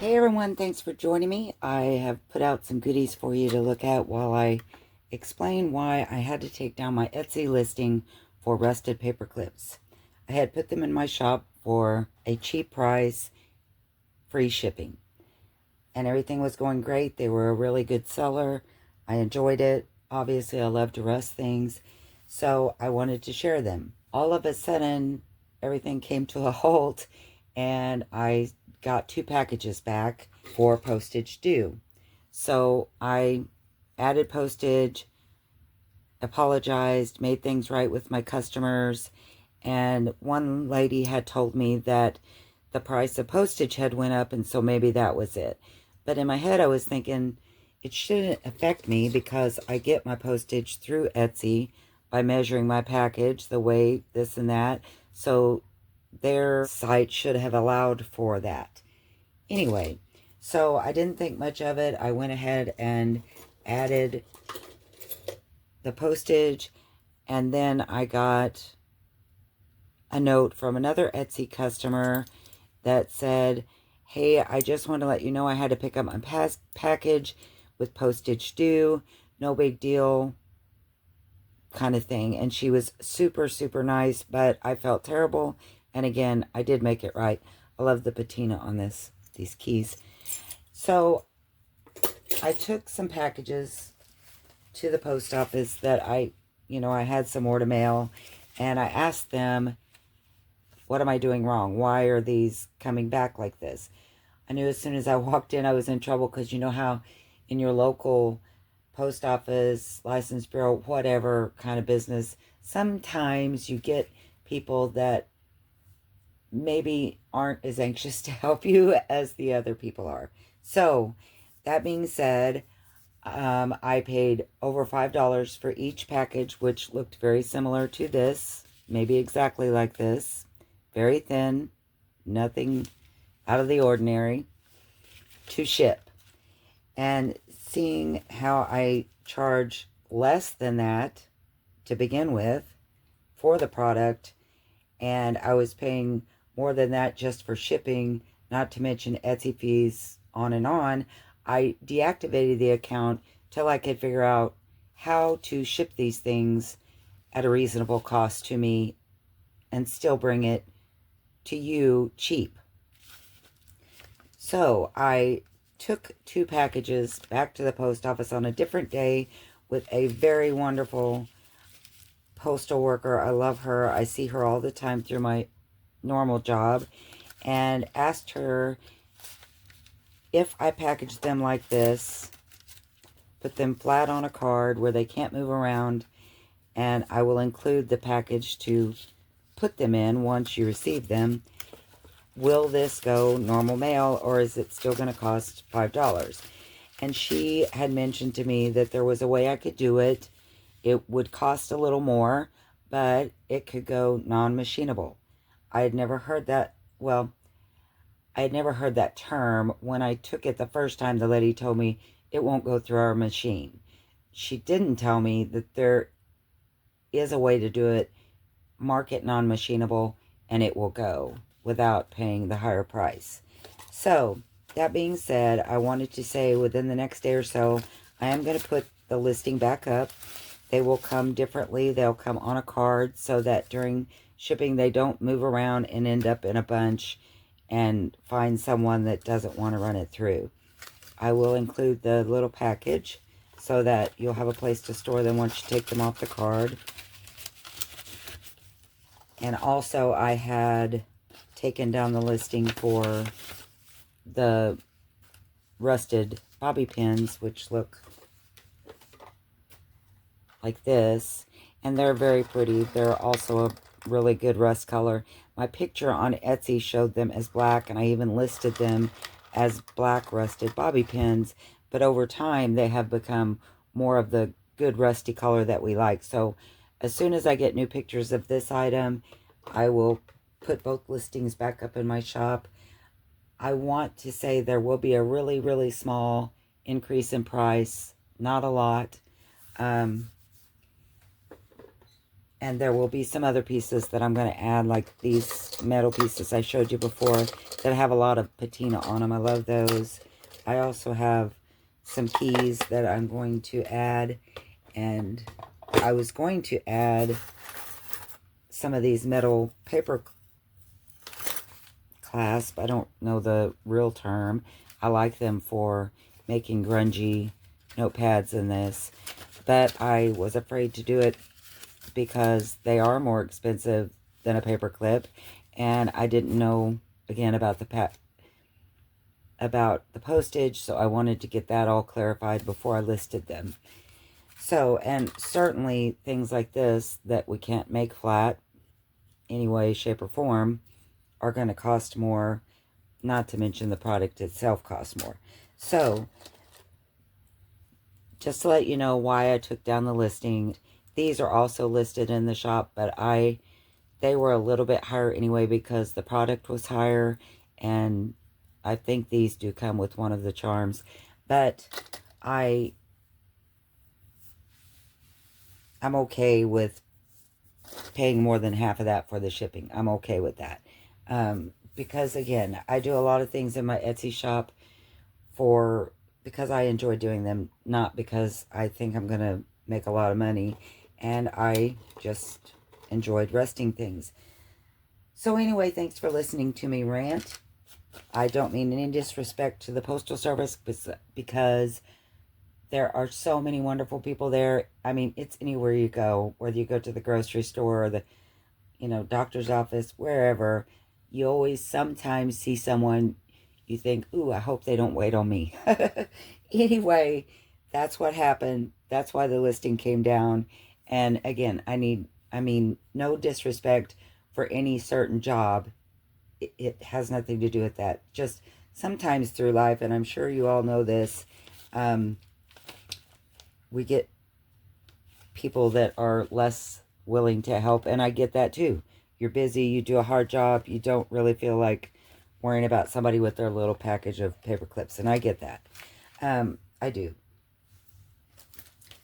Hey everyone, thanks for joining me. I have put out some goodies for you to look at while I explain why I had to take down my Etsy listing for rusted paper clips. I had put them in my shop for a cheap price, free shipping, and everything was going great. They were a really good seller. I enjoyed it. Obviously, I love to rust things, so I wanted to share them. All of a sudden, everything came to a halt, and I got 2 packages back for postage due. So I added postage, apologized, made things right with my customers, and one lady had told me that the price of postage had went up, and so maybe that was it. But in my head I was thinking it shouldn't affect me because I get my postage through Etsy by measuring my package, the weight, this and that. So their site should have allowed for that. Anyway, so I didn't think much of it. I went ahead and added the postage, and then I got a note from another Etsy customer that said, hey, I just want to let you know I had to pick up my package with postage due. No big deal, kind of thing. And she was super, super nice, but I felt terrible. And again, I did make it right. I love the patina on these keys. So I took some packages to the post office that I had some more to mail, and I asked them, what am I doing wrong? Why are these coming back like this? I knew as soon as I walked in I was in trouble, because you know how in your local post office, license bureau, whatever kind of business, sometimes you get people that maybe aren't as anxious to help you as the other people are. So that being said, I paid over $5 for each package, which looked very similar to this, maybe exactly like this. Very thin, nothing out of the ordinary, to ship. And seeing how I charge less than that to begin with for the product, and I was paying more than that just for shipping, not to mention Etsy fees, on and on, I deactivated the account till I could figure out how to ship these things at a reasonable cost to me and still bring it to you cheap. So I took 2 packages back to the post office on a different day with a very wonderful postal worker. I love her. I see her all the time through my normal job, and asked her if I package them like this, put them flat on a card where they can't move around, and I will include the package to put them in once you receive them. Will this go normal mail, or is it still going to cost $5? And she had mentioned to me that there was a way I could do it. It would cost a little more, but it could go non-machinable. I had never heard that. Well, I had never heard that term. When I took it the first time, the lady told me it won't go through our machine. She didn't tell me that there is a way to do it, mark it non-machinable, and it will go without paying the higher price. So, that being said, I wanted to say within the next day or so, I am going to put the listing back up. They will come differently. They'll come on a card so that during shipping they don't move around and end up in a bunch and find someone that doesn't want to run it through. I will include the little package so that you'll have a place to store them once you take them off the card. And also I had taken down the listing for the rusted bobby pins, which look like this, and they're very pretty. They're also a really good rust color. My picture on Etsy showed them as black, and I even listed them as black rusted bobby pins, but over time they have become more of the good rusty color that we like. So as soon as I get new pictures of this item, I will put both listings back up in my shop. I want to say there will be a really, really small increase in price, not a lot. And there will be some other pieces that I'm going to add, like these metal pieces I showed you before that have a lot of patina on them. I love those. I also have some keys that I'm going to add. And I was going to add some of these metal paper clasp. I don't know the real term. I like them for making grungy notepads in this. But I was afraid to do it because they are more expensive than a paper clip, and I didn't know again about the postage, so I wanted to get that all clarified before I listed them. So, and certainly things like this that we can't make flat any way, shape, or form are going to cost more, not to mention the product itself costs more. So, just to let you know why I took down the listing, these are also listed in the shop, but they were a little bit higher anyway because the product was higher, and I think these do come with one of the charms, but I'm okay with paying more than half of that for the shipping. I'm okay with that. Because again, I do a lot of things in my Etsy shop because I enjoy doing them, not because I think I'm going to make a lot of money, and I just enjoyed resting things. So anyway, thanks for listening to me rant. I don't mean any disrespect to the Postal Service because there are so many wonderful people there. I mean, it's anywhere you go, whether you go to the grocery store or the, doctor's office, wherever, you always sometimes see someone you think, ooh, I hope they don't wait on me. Anyway, that's what happened. That's why the listing came down. And again, no disrespect for any certain job. It has nothing to do with that. Just sometimes through life, and I'm sure you all know this, we get people that are less willing to help, and I get that too. You're busy, you do a hard job, you don't really feel like worrying about somebody with their little package of paper clips, and I get that. I do.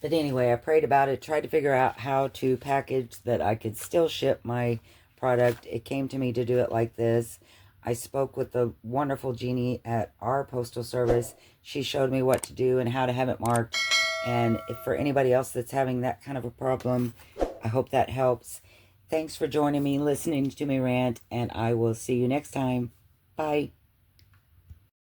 But anyway, I prayed about it, tried to figure out how to package that I could still ship my product. It came to me to do it like this. I spoke with the wonderful Jeannie at our postal service. She showed me what to do and how to have it marked. And if for anybody else that's having that kind of a problem, I hope that helps. Thanks for joining me, listening to me rant, and I will see you next time. Bye.